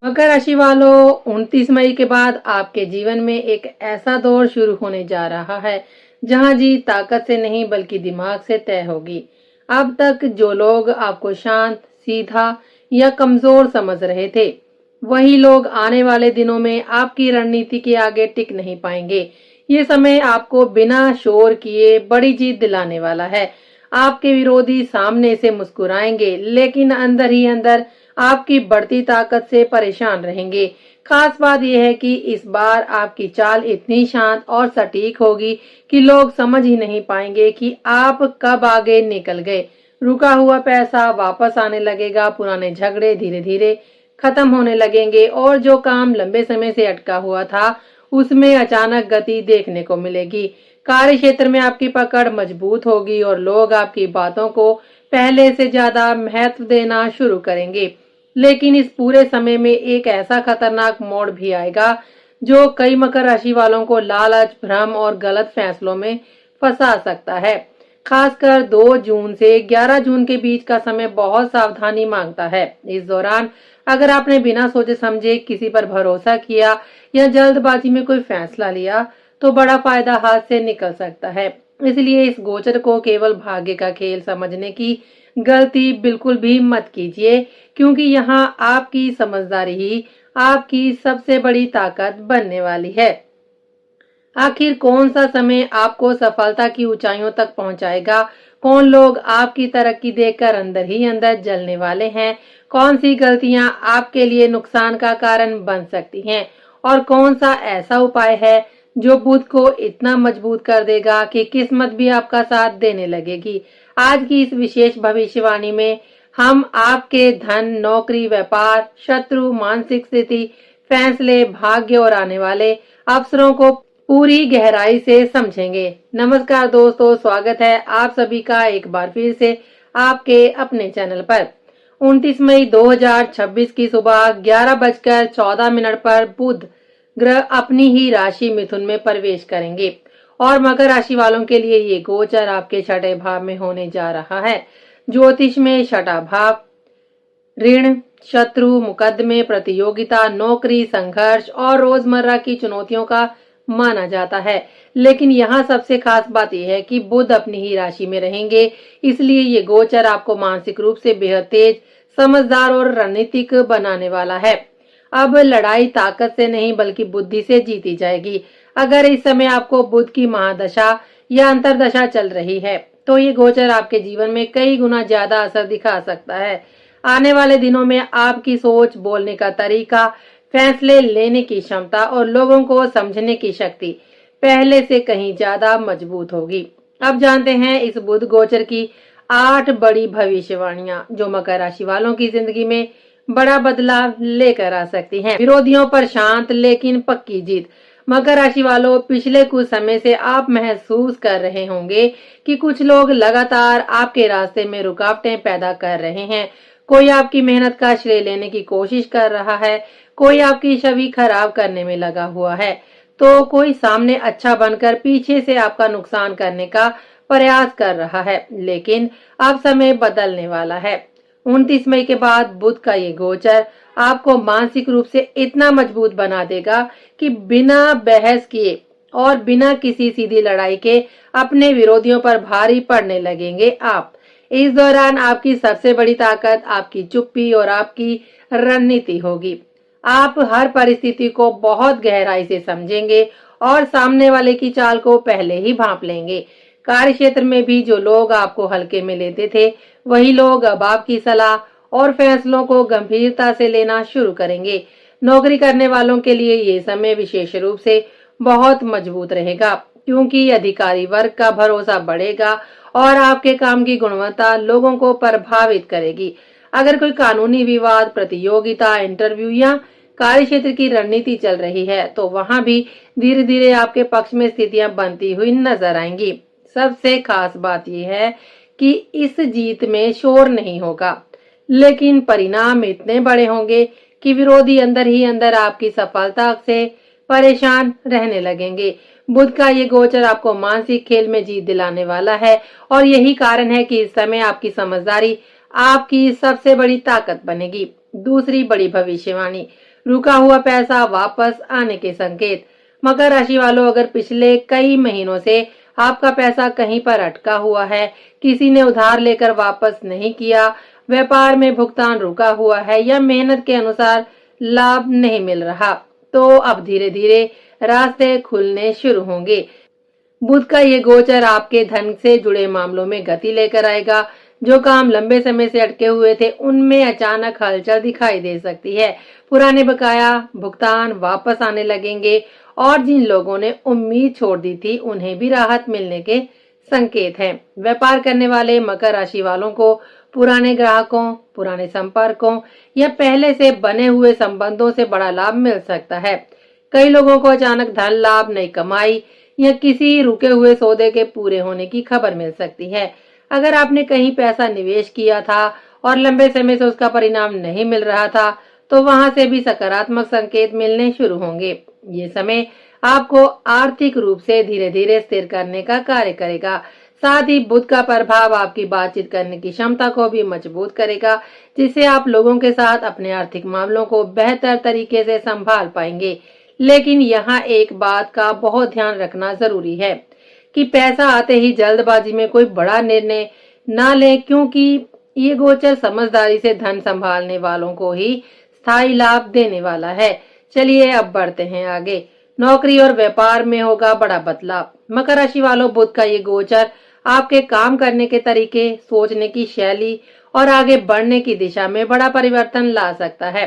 मकर राशि वालों, 29 मई के बाद आपके जीवन में एक ऐसा दौर शुरू होने जा रहा है जहां जीत ताकत से नहीं बल्कि दिमाग से तय होगी। अब तक जो लोग आपको शांत, सीधा या कमजोर समझ रहे थे, वही लोग आने वाले दिनों में आपकी रणनीति के आगे टिक नहीं पाएंगे। ये समय आपको बिना शोर किए बड़ी जीत दिलाने वाला है। आपके विरोधी सामने से मुस्कुराएंगे, लेकिन अंदर ही अंदर आपकी बढ़ती ताकत से परेशान रहेंगे। खास बात यह है कि इस बार आपकी चाल इतनी शांत और सटीक होगी कि लोग समझ ही नहीं पाएंगे कि आप कब आगे निकल गए। रुका हुआ पैसा वापस आने लगेगा, पुराने झगड़े धीरे धीरे खत्म होने लगेंगे और जो काम लंबे समय से अटका हुआ था, उसमें अचानक गति देखने को मिलेगी। कार्य क्षेत्र में आपकी पकड़ मजबूत होगी और लोग आपकी बातों को पहले से ज्यादा महत्व देना शुरू करेंगे। लेकिन इस पूरे समय में एक ऐसा खतरनाक मोड़ भी आएगा जो कई मकर राशि वालों को लालच, भ्रम और गलत फैसलों में फंसा सकता है। खासकर 2 जून से 11 जून के बीच का समय बहुत सावधानी मांगता है। इस दौरान अगर आपने बिना सोचे समझे किसी पर भरोसा किया या जल्दबाजी में कोई फैसला लिया, तो बड़ा फायदा हाथ से निकल सकता है। इसलिए इस गोचर को केवल भाग्य का खेल समझने की गलती बिल्कुल भी मत कीजिए, क्योंकि यहाँ आपकी समझदारी ही आपकी सबसे बड़ी ताकत बनने वाली है। आखिर कौन सा समय आपको सफलता की ऊंचाइयों तक पहुंचाएगा? कौन लोग आपकी तरक्की देखकर अंदर ही अंदर जलने वाले हैं? कौन सी गलतियां आपके लिए नुकसान का कारण बन सकती हैं? और कौन सा ऐसा उपाय है जो बुध को इतना मजबूत कर देगा कि किस्मत भी आपका साथ देने लगेगी? आज की इस विशेष भविष्यवाणी में हम आपके धन, नौकरी, व्यापार, शत्रु, मानसिक स्थिति, फैसले, भाग्य और आने वाले अवसरों को पूरी गहराई से समझेंगे। नमस्कार दोस्तों, स्वागत है आप सभी का एक बार फिर से आपके अपने चैनल पर। 29 मई 2026 की सुबह 11:14 पर बुध ग्रह अपनी ही राशि मिथुन में प्रवेश करेंगे और मकर राशि वालों के लिए ये गोचर आपके छठे भाव में होने जा रहा है। ज्योतिष में छठा भाव ऋण, शत्रु, मुकदमे, प्रतियोगिता, नौकरी, संघर्ष और रोजमर्रा की चुनौतियों का माना जाता है। लेकिन यहाँ सबसे खास बात यह है कि बुध अपनी ही राशि में रहेंगे, इसलिए ये गोचर आपको मानसिक रूप से बेहद तेज, समझदार और रणनीतिक बनाने वाला है। अब लड़ाई ताकत से नहीं बल्कि बुद्धि से जीती जाएगी। अगर इस समय आपको बुध की महादशा या अंतरदशा चल रही है, तो ये गोचर आपके जीवन में कई गुना ज्यादा असर दिखा सकता है। आने वाले दिनों में आपकी सोच, बोलने का तरीका, फैसले लेने की क्षमता और लोगों को समझने की शक्ति पहले से कहीं ज्यादा मजबूत होगी। अब जानते हैं इस बुध गोचर की 8 बड़ी भविष्यवाणियां जो मकर राशि वालों की जिंदगी में बड़ा बदलाव लेकर आ सकती हैं। विरोधियों पर शांत लेकिन पक्की जीत। मकर राशि वालों, पिछले कुछ समय से आप महसूस कर रहे होंगे कि कुछ लोग लगातार आपके रास्ते में रुकावटें पैदा कर रहे हैं। कोई आपकी मेहनत का श्रेय लेने की कोशिश कर रहा है, कोई आपकी छवि खराब करने में लगा हुआ है, तो कोई सामने अच्छा बनकर पीछे से आपका नुकसान करने का प्रयास कर रहा है। लेकिन अब समय बदलने वाला है। 29 मई के बाद बुध का ये गोचर आपको मानसिक रूप से इतना मजबूत बना देगा कि बिना बहस किए और बिना किसी सीधी लड़ाई के अपने विरोधियों पर भारी पड़ने लगेंगे आप। इस दौरान आपकी सबसे बड़ी ताकत आपकी चुप्पी और आपकी रणनीति होगी। आप हर परिस्थिति को बहुत गहराई से समझेंगे और सामने वाले की चाल को पहले ही भांप लेंगे। कार्य क्षेत्र में भी जो लोग आपको हल्के में लेते थे, वही लोग अब आपकी सलाह और फैसलों को गंभीरता से लेना शुरू करेंगे। नौकरी करने वालों के लिए ये समय विशेष रूप से बहुत मजबूत रहेगा, क्योंकि अधिकारी वर्ग का भरोसा बढ़ेगा और आपके काम की गुणवत्ता लोगों को प्रभावित करेगी। अगर कोई कानूनी विवाद, प्रतियोगिता, इंटरव्यू या कार्य क्षेत्र की रणनीति चल रही है, तो वहां भी धीरे धीरे आपके पक्ष में स्थितियां बनती हुई नजर आएंगी। सबसे खास बात यह है कि इस जीत में शोर नहीं होगा, लेकिन परिणाम इतने बड़े होंगे कि विरोधी अंदर ही अंदर आपकी सफलता से परेशान रहने लगेंगे। बुध का ये गोचर आपको मानसिक खेल में जीत दिलाने वाला है और यही कारण है कि इस समय आपकी समझदारी आपकी सबसे बड़ी ताकत बनेगी। दूसरी बड़ी भविष्यवाणी, रुका हुआ पैसा वापस आने के संकेत। मकर राशि वालों, अगर पिछले कई महीनों से आपका पैसा कहीं पर अटका हुआ है, किसी ने उधार लेकर वापस नहीं किया, व्यापार में भुगतान रुका हुआ है या मेहनत के अनुसार लाभ नहीं मिल रहा, तो अब धीरे धीरे रास्ते खुलने शुरू होंगे। बुध का ये गोचर आपके धन से जुड़े मामलों में गति लेकर आएगा। जो काम लंबे समय से अटके हुए थे, उनमें अचानक हलचल दिखाई दे सकती है। पुराने बकाया भुगतान वापस आने लगेंगे और जिन लोगों ने उम्मीद छोड़ दी थी, उन्हें भी राहत मिलने के संकेत हैं। व्यापार करने वाले मकर राशि वालों को पुराने ग्राहकों, पुराने संपर्कों या पहले से बने हुए संबंधों से बड़ा लाभ मिल सकता है। कई लोगों को अचानक धन लाभ, नई कमाई या किसी रुके हुए सौदे के पूरे होने की खबर मिल सकती है। अगर आपने कहीं पैसा निवेश किया था और लंबे समय से उसका परिणाम नहीं मिल रहा था, तो वहां से भी सकारात्मक संकेत मिलने शुरू होंगे। ये समय आपको आर्थिक रूप से धीरे धीरे स्थिर करने का कार्य करेगा। साथ ही बुध का प्रभाव आपकी बातचीत करने की क्षमता को भी मजबूत करेगा, जिससे आप लोगों के साथ अपने आर्थिक मामलों को बेहतर तरीके से संभाल पाएंगे। लेकिन यहाँ एक बात का बहुत ध्यान रखना जरूरी है कि पैसा आते ही जल्दबाजी में कोई बड़ा निर्णय ना लें, क्योंकि ये गोचर समझदारी से धन संभालने वालों को ही स्थायी लाभ देने वाला है। चलिए अब बढ़ते हैं आगे। नौकरी और व्यापार में होगा बड़ा बदलाव। मकर राशि वालों, बुध का ये गोचर आपके काम करने के तरीके, सोचने की शैली और आगे बढ़ने की दिशा में बड़ा परिवर्तन ला सकता है।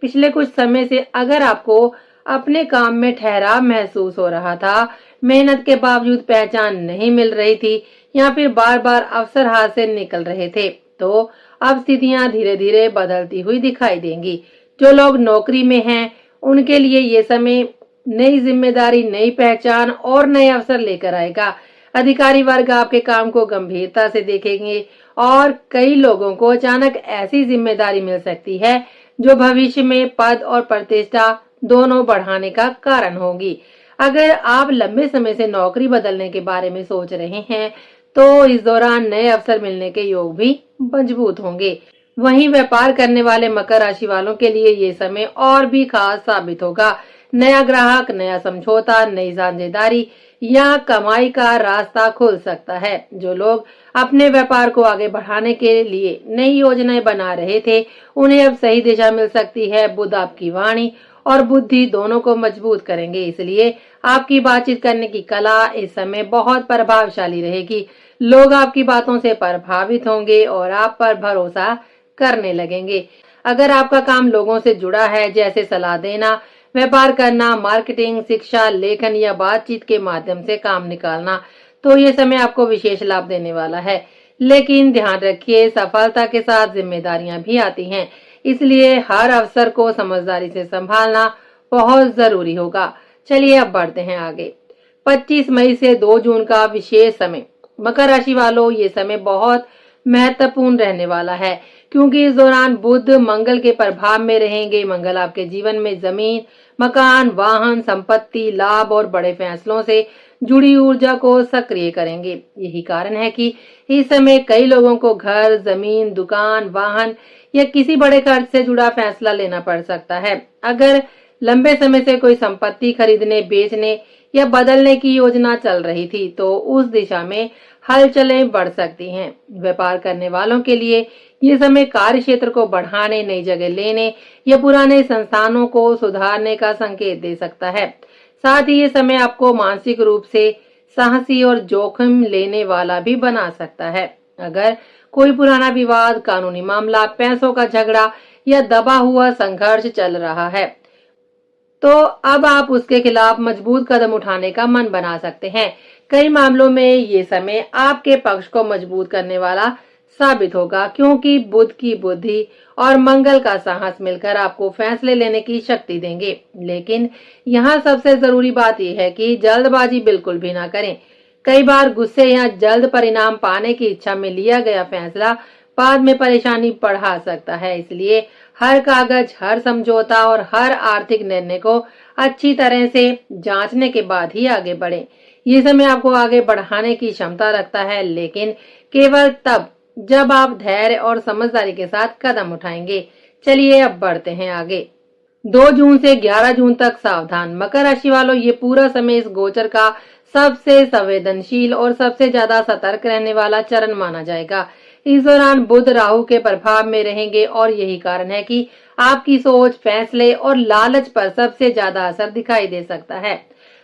पिछले कुछ समय से अगर आपको अपने काम में ठहराव महसूस हो रहा था, मेहनत के बावजूद पहचान नहीं मिल रही थी या फिर बार बार अवसर हाथ से निकल रहे थे, तो अब स्थितियां धीरे धीरे बदलती हुई दिखाई देंगी। जो लोग नौकरी में हैं, उनके लिए ये समय नई जिम्मेदारी, नई पहचान और नए अवसर लेकर आएगा। अधिकारी वर्ग आपके काम को गंभीरता से देखेंगे और कई लोगों को अचानक ऐसी जिम्मेदारी मिल सकती है जो भविष्य में पद और प्रतिष्ठा दोनों बढ़ाने का कारण होगी। अगर आप लंबे समय से नौकरी बदलने के बारे में सोच रहे हैं, तो इस दौरान नए अवसर मिलने के योग भी मजबूत होंगे। वहीं व्यापार करने वाले मकर राशि वालों के लिए ये समय और भी खास साबित होगा। नया ग्राहक, नया समझौता, नई साझेदारी या कमाई का रास्ता खुल सकता है। जो लोग अपने व्यापार को आगे बढ़ाने के लिए नई योजनाएं बना रहे थे, उन्हें अब सही दिशा मिल सकती है। बुध आपकी वाणी और बुद्धि दोनों को मजबूत करेंगे, इसलिए आपकी बातचीत करने की कला इस समय बहुत प्रभावशाली रहेगी। लोग आपकी बातों से प्रभावित होंगे और आप पर भरोसा करने लगेंगे। अगर आपका काम लोगों से जुड़ा है, जैसे सलाह देना, व्यापार करना, मार्केटिंग, शिक्षा, लेखन या बातचीत के माध्यम से काम निकालना, तो ये समय आपको विशेष लाभ देने वाला है। लेकिन ध्यान रखिए, सफलता के साथ जिम्मेदारियां भी आती हैं, इसलिए हर अवसर को समझदारी से संभालना बहुत जरूरी होगा। चलिए अब बढ़ते हैं आगे। 25 मई से 2 जून का विशेष समय। मकर राशि वालों, ये समय बहुत महत्वपूर्ण रहने वाला है, क्योंकि इस दौरान बुध मंगल के प्रभाव में रहेंगे। मंगल आपके जीवन में जमीन, मकान, वाहन, संपत्ति, लाभ और बड़े फैसलों से जुड़ी ऊर्जा को सक्रिय करेंगे। यही कारण है कि इस समय कई लोगों को घर, जमीन, दुकान, वाहन या किसी बड़े खर्च से जुड़ा फैसला लेना पड़ सकता है। अगर लंबे समय से कोई संपत्ति खरीदने, बेचने या बदलने की योजना चल रही थी, तो उस दिशा में हलचलें बढ़ सकती हैं। व्यापार करने वालों के लिए ये समय कार्य क्षेत्र को बढ़ाने, नई जगह लेने या पुराने संस्थानों को सुधारने का संकेत दे सकता है। साथ ही ये समय आपको मानसिक रूप से साहसी और जोखिम लेने वाला भी बना सकता है। अगर कोई पुराना विवाद, कानूनी मामला, पैसों का झगड़ा या दबा हुआ संघर्ष चल रहा है, तो अब आप उसके खिलाफ मजबूत कदम उठाने का मन बना सकते हैं। कई मामलों में ये समय आपके पक्ष को मजबूत करने वाला साबित होगा, क्योंकि बुध की बुद्धि और मंगल का साहस मिलकर आपको फैसले लेने की शक्ति देंगे। लेकिन यहाँ सबसे जरूरी बात यह है कि जल्दबाजी बिल्कुल भी ना करें। कई बार गुस्से या जल्द परिणाम पाने की इच्छा में लिया गया फैसला बाद में परेशानी बढ़ा सकता है। इसलिए हर कागज, हर समझौता और हर आर्थिक निर्णय को अच्छी तरह से जांचने के बाद ही आगे बढ़ें। ये समय आपको आगे बढ़ाने की क्षमता रखता है, लेकिन केवल तब जब आप धैर्य और समझदारी के साथ कदम उठाएंगे। चलिए अब बढ़ते हैं आगे। 2 जून से 11 जून तक सावधान। मकर राशि वालों, ये पूरा समय इस गोचर का सबसे संवेदनशील और सबसे ज्यादा सतर्क रहने वाला चरण माना जाएगा। इस दौरान बुध राहु के प्रभाव में रहेंगे और यही कारण है कि आपकी सोच, फैसले और लालच पर सबसे ज्यादा असर दिखाई दे सकता है।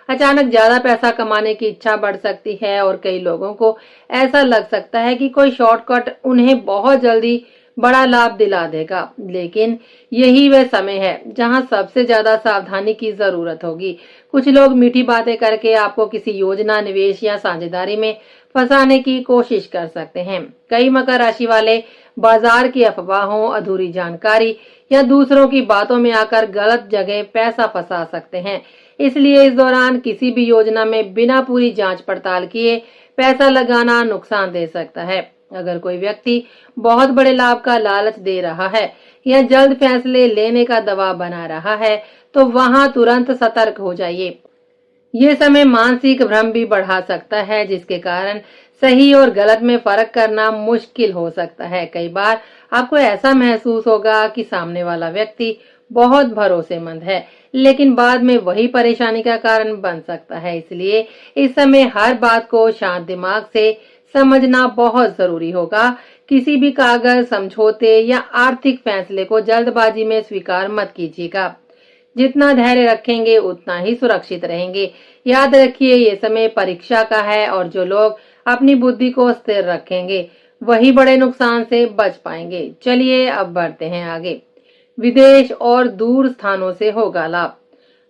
अचानक ज्यादा पैसा कमाने की इच्छा बढ़ सकती है और कई लोगों को ऐसा लग सकता है कि कोई शॉर्टकट उन्हें बहुत जल्दी बड़ा लाभ दिला देगा। लेकिन यही वह समय है जहां सबसे ज्यादा सावधानी की जरूरत होगी। कुछ लोग मीठी बातें करके आपको किसी योजना, निवेश या साझेदारी में फंसाने की कोशिश कर सकते हैं। कई मकर राशि वाले बाजार की अफवाहों, अधूरी जानकारी या दूसरों की बातों में आकर गलत जगह पैसा फंसा सकते हैं। इसलिए इस दौरान किसी भी योजना में बिना पूरी जांच पड़ताल किए पैसा लगाना नुकसान दे सकता है। अगर कोई व्यक्ति बहुत बड़े लाभ का लालच दे रहा है या जल्द फैसले लेने का दबाव बना रहा है, तो वहां तुरंत सतर्क हो जाइए। ये समय मानसिक भ्रम भी बढ़ा सकता है, जिसके कारण सही और गलत में फर्क करना मुश्किल हो सकता है। कई बार आपको ऐसा महसूस होगा कि सामने वाला व्यक्ति बहुत भरोसेमंद है, लेकिन बाद में वही परेशानी का कारण बन सकता है। इसलिए इस समय हर बात को शांत दिमाग से समझना बहुत जरूरी होगा। किसी भी कागज, समझौते या आर्थिक फैसले को जल्दबाजी में स्वीकार मत कीजिएगा। जितना धैर्य रखेंगे उतना ही सुरक्षित रहेंगे। याद रखिए, ये समय परीक्षा का है और जो लोग अपनी बुद्धि को स्थिर रखेंगे वही बड़े नुकसान से बच पाएंगे। चलिए अब बढ़ते हैं आगे। विदेश और दूर स्थानों से होगा लाभ।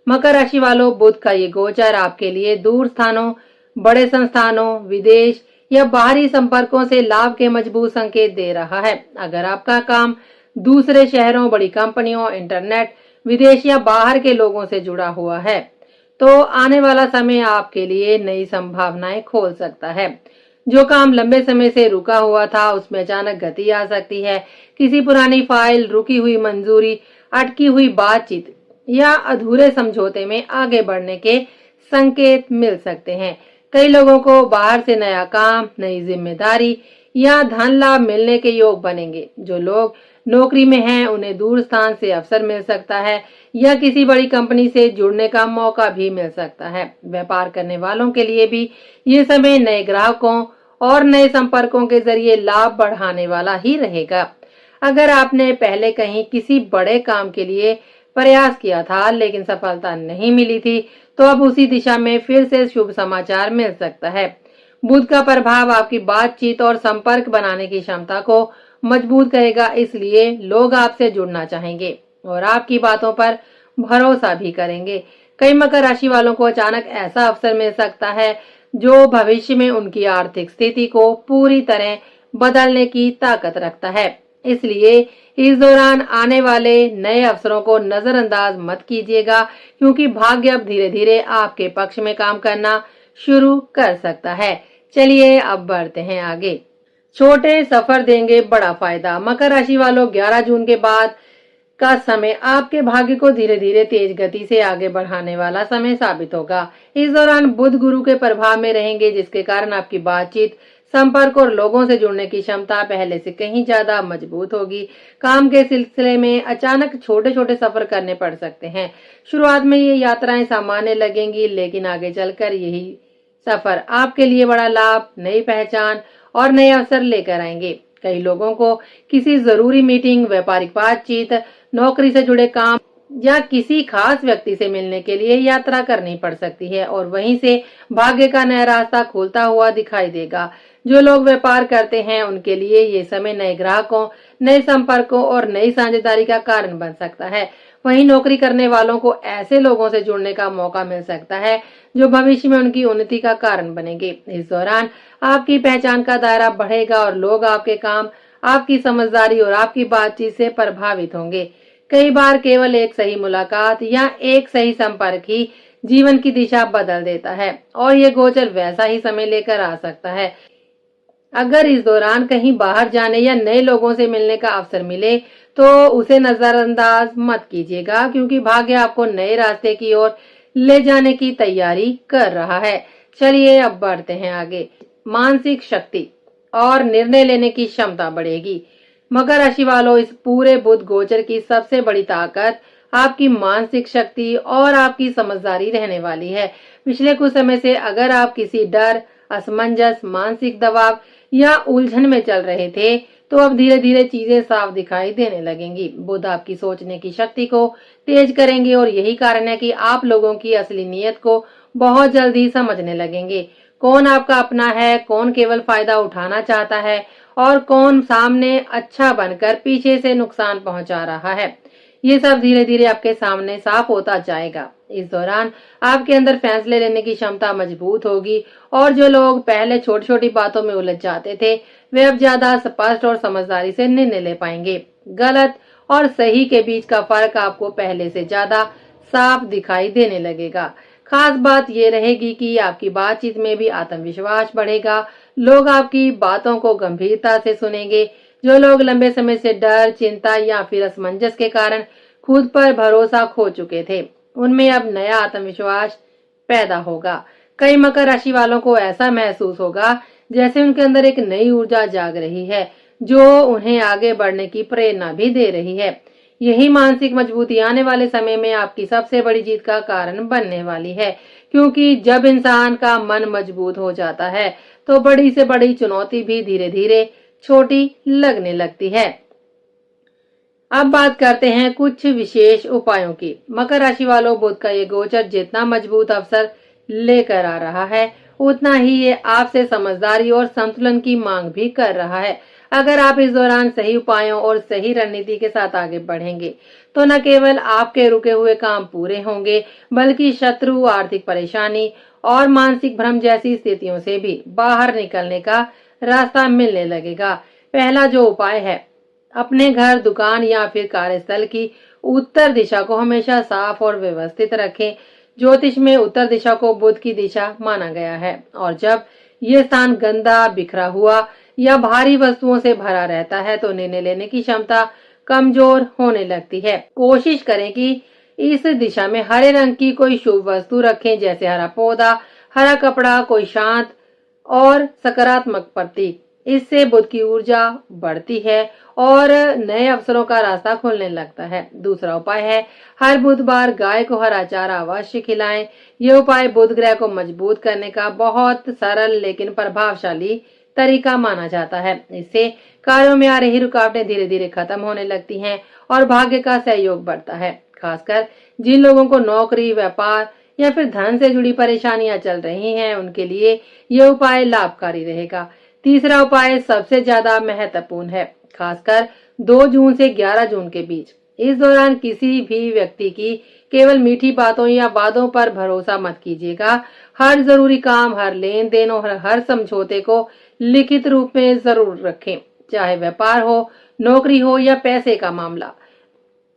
मकर राशि वालों, बुध का ये गोचर आपके लिए दूर स्थानों, बड़े संस्थानों, विदेश या बाहरी संपर्कों से लाभ के मजबूत संकेत दे रहा है। अगर आपका काम दूसरे शहरों, बड़ी कंपनियों, इंटरनेट, विदेश या बाहर के लोगों से जुड़ा हुआ है, तो आने वाला समय आपके लिए नई संभावनाएं खोल सकता है। जो काम लंबे समय से रुका हुआ था, उसमें अचानक गति आ सकती है। किसी पुरानी फाइल, रुकी हुई मंजूरी, अटकी हुई बातचीत या अधूरे समझौते में आगे बढ़ने के संकेत मिल सकते हैं। कई लोगों को बाहर से नया काम, नई जिम्मेदारी या धन लाभ मिलने के योग बनेंगे। जो लोग नौकरी में हैं, उन्हें दूर स्थान से अवसर मिल सकता है या किसी बड़ी कंपनी से जुड़ने का मौका भी मिल सकता है। व्यापार करने वालों के लिए भी ये समय नए ग्राहकों और नए संपर्कों के जरिए लाभ बढ़ाने वाला ही रहेगा। अगर आपने पहले कहीं किसी बड़े काम के लिए प्रयास किया था लेकिन सफलता नहीं मिली थी, तो अब उसी दिशा में फिर से शुभ समाचार मिल सकता है। बुध का प्रभाव आपकी बातचीत और संपर्क बनाने की क्षमता को मजबूत करेगा, इसलिए लोग आपसे जुड़ना चाहेंगे और आपकी बातों पर भरोसा भी करेंगे। कई मकर राशि वालों को अचानक ऐसा अवसर मिल सकता है जो भविष्य में उनकी आर्थिक स्थिति को पूरी तरह बदलने की ताकत रखता है। इसलिए इस दौरान आने वाले नए अवसरों को नजरअंदाज मत कीजिएगा, क्योंकि भाग्य अब धीरे धीरे आपके पक्ष में काम करना शुरू कर सकता है। चलिए अब बढ़ते हैं आगे। छोटे सफर देंगे बड़ा फायदा। मकर राशि वालों, 11 जून के बाद का समय आपके भाग्य को धीरे धीरे तेज गति से आगे बढ़ाने वाला समय साबित होगा। इस दौरान बुध गुरु के प्रभाव में रहेंगे, जिसके कारण आपकी बातचीत, संपर्क और लोगों से जुड़ने की क्षमता पहले से कहीं ज्यादा मजबूत होगी। काम के सिलसिले में अचानक छोटे छोटे सफर करने पड़ सकते हैं। शुरुआत में ये यात्राएं सामान्य लगेंगी, लेकिन आगे चलकर यही सफर आपके लिए बड़ा लाभ, नई पहचान और नए अवसर लेकर आएंगे। कई लोगों को किसी जरूरी मीटिंग, व्यापारिक बातचीत, नौकरी से जुड़े काम या किसी खास व्यक्ति से मिलने के लिए यात्रा करनी पड़ सकती है और वहीं से भाग्य का नया रास्ता खुलता हुआ दिखाई देगा। जो लोग व्यापार करते हैं उनके लिए ये समय नए ग्राहकों, नए संपर्कों और नई साझेदारी का कारण बन सकता है। वहीं नौकरी करने वालों को ऐसे लोगों से जुड़ने का मौका मिल सकता है जो भविष्य में उनकी उन्नति का कारण बनेंगे। इस दौरान आपकी पहचान का दायरा बढ़ेगा और लोग आपके काम, आपकी समझदारी और आपकी बातचीत से प्रभावित होंगे। कई बार केवल एक सही मुलाकात या एक सही संपर्क ही जीवन की दिशा बदल देता है और ये गोचर वैसा ही समय लेकर आ सकता है। अगर इस दौरान कहीं बाहर जाने या नए लोगों से मिलने का अवसर मिले तो उसे नजरअंदाज मत कीजिएगा, क्योंकि भाग्य आपको नए रास्ते की ओर ले जाने की तैयारी कर रहा है। चलिए अब बढ़ते हैं आगे। मानसिक शक्ति और निर्णय लेने की क्षमता बढ़ेगी। मकर राशि वालों, इस पूरे बुध गोचर की सबसे बड़ी ताकत आपकी मानसिक शक्ति और आपकी समझदारी रहने वाली है। पिछले कुछ समय से अगर आप किसी डर, असमंजस, मानसिक दबाव या उलझन में चल रहे थे, तो अब धीरे धीरे चीजें साफ दिखाई देने लगेंगी। बुध आपकी सोचने की शक्ति को तेज करेंगे और यही कारण है कि आप लोगों की असली नीयत को बहुत जल्द ही समझने लगेंगे। कौन आपका अपना है, कौन केवल फायदा उठाना चाहता है और कौन सामने अच्छा बनकर पीछे से नुकसान पहुंचा रहा है, ये सब धीरे धीरे आपके सामने साफ होता जाएगा। इस दौरान आपके अंदर फैसले लेने की क्षमता मजबूत होगी और जो लोग पहले छोटी छोटी बातों में उलझ जाते थे, वे अब ज्यादा स्पष्ट और समझदारी से निर्णय ले पाएंगे। गलत और सही के बीच का फर्क आपको पहले से ज्यादा साफ दिखाई देने लगेगा। खास बात यह रहेगी कि आपकी बातचीत में भी आत्मविश्वास बढ़ेगा। लोग आपकी बातों को गंभीरता से सुनेंगे। जो लोग लंबे समय से डर, चिंता या फिर असमंजस के कारण खुद पर भरोसा खो चुके थे, उनमें अब नया आत्मविश्वास पैदा होगा। कई मकर राशि वालों को ऐसा महसूस होगा जैसे उनके अंदर एक नई ऊर्जा जाग रही है, जो उन्हें आगे बढ़ने की प्रेरणा भी दे रही है। यही मानसिक मजबूती आने वाले समय में आपकी सबसे बड़ी जीत का कारण बनने वाली है, क्योंकि जब इंसान का मन मजबूत हो जाता है, तो बड़ी से बड़ी चुनौती भी धीरे धीरे छोटी लगने लगती है। अब बात करते हैं कुछ विशेष उपायों की। मकर राशि वालों, बुध का ये गोचर जितना मजबूत अवसर लेकर आ रहा है, उतना ही ये आपसे समझदारी और संतुलन की मांग भी कर रहा है। अगर आप इस दौरान सही उपायों और सही रणनीति के साथ आगे बढ़ेंगे, तो न केवल आपके रुके हुए काम पूरे होंगे, बल्कि शत्रु, आर्थिक परेशानी और मानसिक भ्रम जैसी स्थितियों से भी बाहर निकलने का रास्ता मिलने लगेगा। पहला जो उपाय है, अपने घर, दुकान या फिर कार्यस्थल की उत्तर दिशा को हमेशा साफ और व्यवस्थित रखें। ज्योतिष में उत्तर दिशा को बुध की दिशा माना गया है और जब ये स्थान गंदा, बिखरा हुआ या भारी वस्तुओं से भरा रहता है, तो निर्णय लेने की क्षमता कमजोर होने लगती है। कोशिश करें कि इस दिशा में हरे रंग की कोई शुभ वस्तु रखें, जैसे हरा पौधा, हरा कपड़ा, कोई शांत और सकारात्मक प्रतीक। इससे बुध की ऊर्जा बढ़ती है और नए अवसरों का रास्ता खुलने लगता है। दूसरा उपाय है, हर बुधवार गाय को हरा चारा अवश्य खिलाएं। यह उपाय बुध ग्रह को मजबूत करने का बहुत सरल लेकिन प्रभावशाली तरीका माना जाता है। इससे कार्यों में आ रही रुकावटें धीरे धीरे खत्म होने लगती हैं और भाग्य का सहयोग बढ़ता है। खासकर जिन लोगों को नौकरी, व्यापार या फिर धन से जुड़ी परेशानियां चल रही हैं, उनके लिए यह उपाय लाभकारी रहेगा। तीसरा उपाय सबसे ज्यादा महत्वपूर्ण है, खासकर 2 जून से 11 जून के बीच। इस दौरान किसी भी व्यक्ति की केवल मीठी बातों या वादों पर भरोसा मत कीजिएगा। हर जरूरी काम, हर लेन देन और हर समझौते को लिखित रूप में जरूर रखें, चाहे व्यापार हो, नौकरी हो या पैसे का मामला।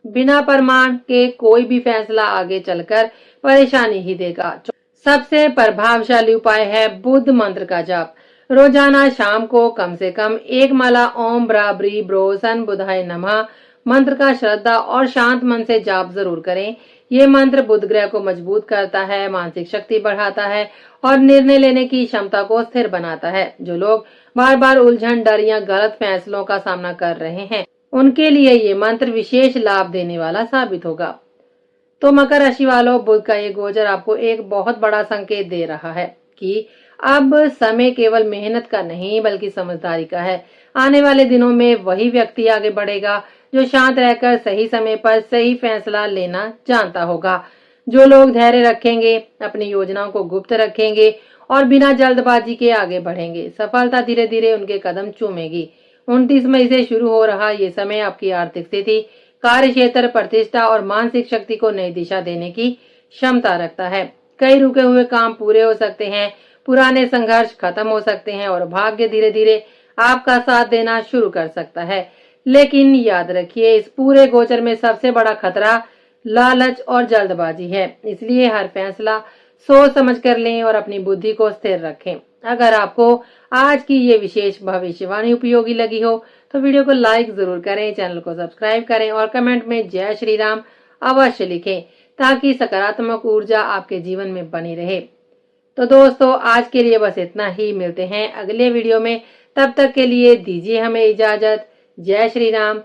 बिना प्रमाण के कोई भी फैसला आगे चलकर परेशानी ही देगा। सबसे प्रभावशाली उपाय है बुध मंत्र का जाप। रोजाना शाम को कम से कम 1 माला ओम ब्राबरी ब्रो सन बुधाय नमः मंत्र का श्रद्धा और शांत मन से जाप जरूर करें। ये मंत्र बुध ग्रह को मजबूत करता है, मानसिक शक्ति बढ़ाता है और निर्णय लेने की क्षमता को स्थिर बनाता है। जो लोग बार बार उलझन, डर या गलत फैसलों का सामना कर रहे हैं, उनके लिए ये मंत्र विशेष लाभ देने वाला साबित होगा। तो मकर राशि वालों, बुध का ये गोचर आपको एक बहुत बड़ा संकेत दे रहा है कि अब समय केवल मेहनत का नहीं बल्कि समझदारी का है। आने वाले दिनों में वही व्यक्ति आगे बढ़ेगा जो शांत रहकर सही समय पर सही फैसला लेना जानता होगा। जो लोग धैर्य रखेंगे, अपनी योजनाओं को गुप्त रखेंगे और बिना जल्दबाजी के आगे बढ़ेंगे, सफलता धीरे धीरे उनके कदम चूमेगी। 29 मई से शुरू हो रहा ये समय आपकी आर्थिक स्थिति, कार्य क्षेत्र, प्रतिष्ठा और मानसिक शक्ति को नई दिशा देने की क्षमता रखता है। कई रुके हुए काम पूरे हो सकते हैं, पुराने संघर्ष खत्म हो सकते हैं और भाग्य धीरे धीरे आपका साथ देना शुरू कर सकता है। लेकिन याद रखिए, इस पूरे गोचर में सबसे बड़ा खतरा लालच और जल्दबाजी है। इसलिए हर फैसला सोच समझ कर लें और अपनी बुद्धि को स्थिर रखें। अगर आपको आज की ये विशेष भविष्यवाणी उपयोगी लगी हो तो वीडियो को लाइक जरूर करें, चैनल को सब्सक्राइब करें और कमेंट में जय श्री राम अवश्य लिखें, ताकि सकारात्मक ऊर्जा आपके जीवन में बनी रहे। तो दोस्तों, आज के लिए बस इतना ही। मिलते हैं अगले वीडियो में, तब तक के लिए दीजिए हमें इजाजत। जय श्री राम।